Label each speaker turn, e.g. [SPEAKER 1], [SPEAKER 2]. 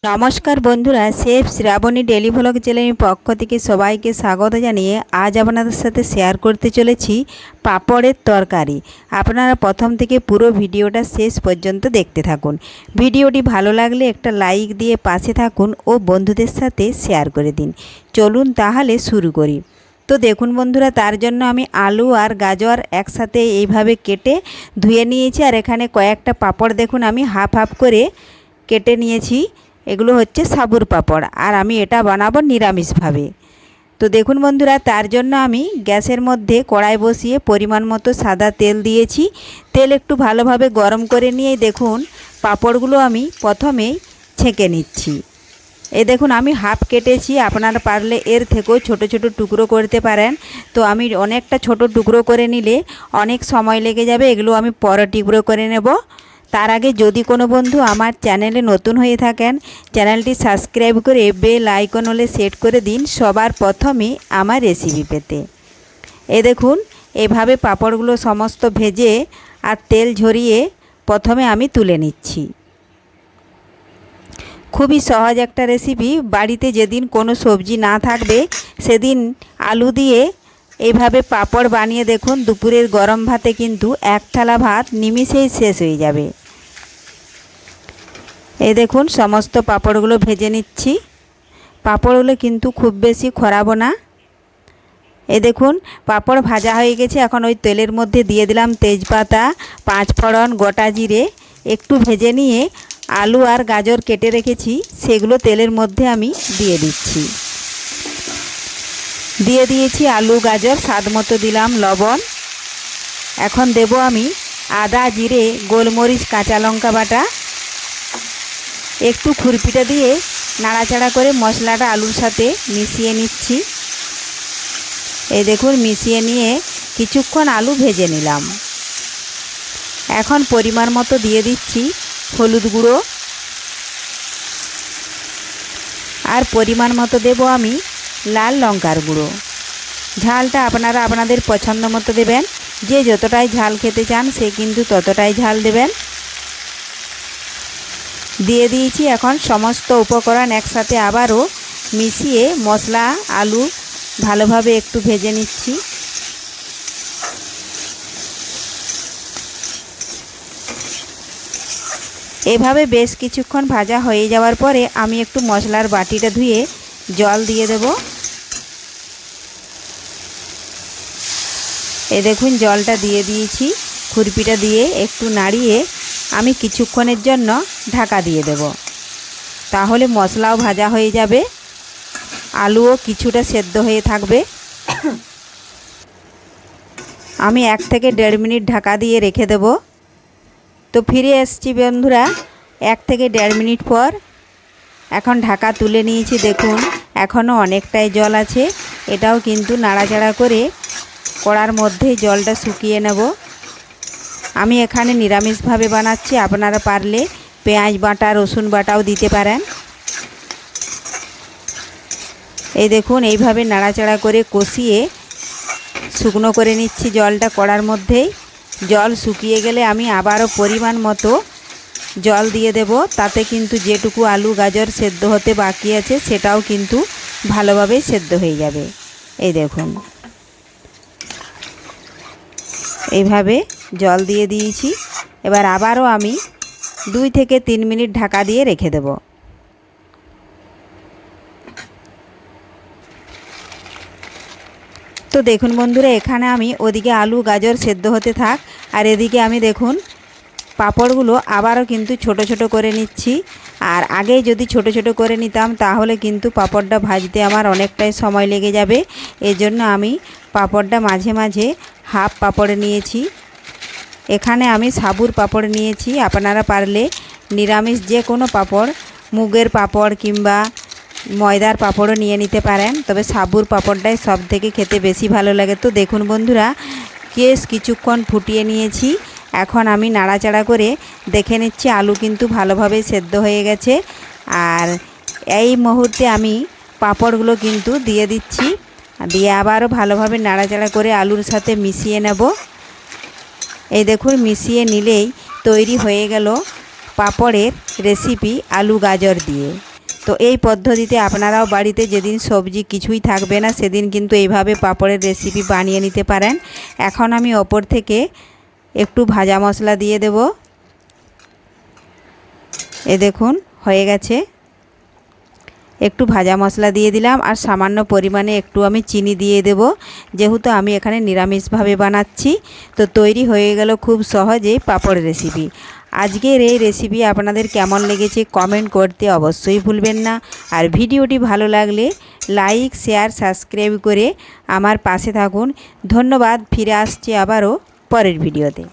[SPEAKER 1] নমস্কার বন্ধুরা, chef Shrabani daily vlog চ্যানেলের পক্ষ থেকে সবাইকে স্বাগত জানিয়ে আজ আপনাদের সাথে শেয়ার করতে চলেছি পাঁপড়ের তরকারি। আপনারা প্রথম থেকে পুরো ভিডিওটা শেষ পর্যন্ত দেখতে থাকুন। ভিডিওটি ভালো লাগলে একটা লাইক দিয়ে পাশে থাকুন ও বন্ধুদের সাথে শেয়ার করে দিন। চলুন তাহলে শুরু করি। তো দেখুন বন্ধুরা, তার জন্য আমি আলু আর গাজর একসাথে এইভাবে কেটে ধুয়ে নিয়েছি। আর এখানে কয়েকটা পাঁপড় দেখুন আমি হাফ হাফ করে কেটে নিয়েছি। এগুলো হচ্ছে সাবুর পাঁপড়, আর আমি এটা বানাবো নিরামিষভাবে। তো দেখুন বন্ধুরা, তার জন্য আমি গ্যাসের মধ্যে কড়াই বসিয়ে পরিমাণ মতো সাদা তেল দিয়েছি। তেল একটু ভালোভাবে গরম করে নিয়ে দেখুন পাঁপড়গুলো আমি প্রথমেই ছেঁকে নিচ্ছি। এই দেখুন আমি হাফ কেটেছি, আপনারা পারলে এর থেকেও ছোট ছোট টুকরো করতে পারেন। তো আমি অনেকটা ছোট টুকরো করে নিলে অনেক সময় লেগে যাবে, এগুলো আমি পরে টুকরো করে নেব। তার আগে যদি কোনো বন্ধু আমার চ্যানেলে নতুন হয়ে থাকেন, চ্যানেলটি সাবস্ক্রাইব করে বেল আইকন হলে সেট করে দিন সবার প্রথমে আমার রেসিপি পেতে। এই দেখুন এভাবে পাঁপড়গুলো সমস্ত ভেজে আর তেল ঝরিয়ে প্রথমে আমি তুলে নিচ্ছি। খুবই সহজ একটা রেসিপি। বাড়িতে যেদিন কোনো সবজি না থাকবে সেদিন আলু দিয়ে এইভাবে পাঁপড় বানিয়ে দেখুন, দুপুরের গরম ভাতে কিন্তু এক থালা ভাত নিমিষেই শেষ হয়ে যাবে। এই দেখুন সমস্ত পাঁপড়গুলো ভেজে নিচ্ছি। পাঁপড়গুলো কিন্তু খুব বেশি খরাবো না। এই দেখুন পাঁপড় ভাজা হয়ে গেছে। এখন ওই তেলের মধ্যে দিয়ে দিলাম তেজপাতা, পাঁচফোড়ন, গোটা জিরে। একটু ভেজে নিয়ে আলু আর গাজর কেটে রেখেছি সেগুলো তেলের মধ্যে আমি দিয়ে দিচ্ছি। দিয়ে দিয়েছি আলু গাজর, স্বাদ মতো দিলাম লবণ। এখন দেব আমি আদা, জিরে, গোলমরিচ, কাঁচা লঙ্কা বাটা। একটু খুরপিটা দিয়ে নাড়াচাড়া করে মশলাটা আলুর সাথে মিশিয়ে নিচ্ছি। এই দেখুন মিশিয়ে নিয়ে কিছুক্ষণ আলু ভেজে নিলাম। এখন পরিমাণ মতো দিয়ে দিচ্ছি হলুদ গুঁড়ো, আর পরিমাণ মতো দেব আমি লাল লঙ্কার গুঁড়ো। ঝালটা আপনারা আপনাদের পছন্দ মতো দেবেন। যে যতটাই ঝাল খেতে চান সে কিন্তু ততটাই ঝাল দেবেন। দিয়ে দিয়েছি। এখন সমস্ত উপকরণ একসাথে আবারও মিশিয়ে মশলা আলু ভালোভাবে একটু ভেজে নিচ্ছি। এভাবে বেশ কিছুক্ষণ ভাজা হয়ে যাওয়ার পরে আমি একটু মশলার বাটিটা ধুয়ে জল দিয়ে দেব। এই দেখুন জলটা দিয়ে দিয়েছি। খুরপিটা দিয়ে একটু নাড়িয়ে আমি কিছুক্ষণের জন্য ঢাকা দিয়ে দেব। তাহলে মশলাও ভাজা হয়ে যাবে, আলুও কিছুটা সেদ্ধ হয়ে থাকবে। আমি 1 থেকে 1.5 মিনিট ঢাকা দিয়ে রেখে দেব। তো ফিরে এসেছি বন্ধুরা 1 থেকে 1.5 মিনিট পর। এখন ঢাকা তুলে নিয়েছি। দেখুন এখনও অনেকটাই জল আছে। এটাও কিন্তু নাড়াচাড়া করে কড়ার মধ্যে জলটা শুকিয়ে নেব। আমি এখানে নিরামিষভাবে বানাচ্ছি, আপনারা পারলে পেঁয়াজ বাটা, রসুন বাটাও দিতে পারেন। এই দেখুন এইভাবে নাড়াচাড়া করে কষিয়ে শুকনো করে নিচ্ছি জলটা কড়ার মধ্যেই। জল শুকিয়ে গেলে আমি আবারও পরিমাণ মতো জল দিয়ে দেব। তাতে কিন্তু যেটুকু আলু গাজর সেদ্ধ হতে বাকি আছে সেটাও কিন্তু ভালোভাবে সেদ্ধ হয়ে যাবে। এই দেখুন এইভাবে জল দিয়ে দিয়েছি। এবার আবারও আমি 2 থেকে 3 মিনিট ঢাকা দিয়ে রেখে দেব। তো দেখুন বন্ধুরা, এখানে আমি ওদিকে আলু গাজর সেদ্ধ হতে থাক, আর এদিকে আমি দেখুন পাঁপড়গুলো আবারও কিন্তু ছোট ছোট করে নিচ্ছি। আর আগে যদি ছোট ছোট করে নিতাম তাহলে কিন্তু পাঁপড়টা ভাজতে আমার অনেকটাই সময় লেগে যাবে। এজন্য আমি পাঁপড়টা মাঝে মাঝে হাফ পাঁপড় নিয়েছি। এখানে আমি সাবুর পাঁপড় নিয়েছি। আপনারা পারলে নিরামিষ যে কোনো পাঁপড়, মুগের পাঁপড় কিংবা ময়দার পাঁপড়ও নিয়ে নিতে পারেন, তবে সাবুর পাঁপড়টাই সব থেকে খেতে বেশি ভালো লাগে। তো দেখুন বন্ধুরা কিছুক্ষণ ফুটিয়ে নিয়েছি। এখন আমি নাড়াচাড়া করে দেখে নিচ্ছি আলু কিন্তু ভালোভাবে সেদ্ধ হয়ে গেছে। আর এই মুহূর্তে আমি পাঁপড়গুলো কিন্তু দিয়ে দিচ্ছি, দিয়ে আবারও ভালোভাবে নাড়াচাড়া করে আলুর সাথে মিশিয়ে নেব। এই দেখুন মিশিয়ে নিলেই তৈরি হয়ে গেল পাঁপড়ের রেসিপি আলু গাজর দিয়ে। তো এই পদ্ধতিতে আপনারাও বাড়িতে যেদিন সবজি কিছুই থাকবে না সেদিন কিন্তু এইভাবে পাঁপড়ের রেসিপি বানিয়ে নিতে পারেন। এখন আমি ওপর থেকে একটু ভাজা মশলা দিয়ে দেব। এ দেখুন হয়ে গেছে। একটু ভাজা মশলা দিয়ে দিলাম আর সামান্য পরিমাণে একটু আমি চিনি দিয়ে দেব, যেহেতু আমি এখানে নিরামিষভাবে বানাচ্ছি। তো তৈরি হয়ে গেল খুব সহজেই পাঁপড় রেসিপি। আজকের এই রেসিপি আপনাদের কেমন লেগেছে কমেন্ট করতে অবশ্যই ভুলবেন না। আর ভিডিওটি ভালো লাগলে লাইক, শেয়ার, সাবস্ক্রাইব করে আমার পাশে থাকুন। ধন্যবাদ। ফিরে আসছি আবারও পরের ভিডিওতে।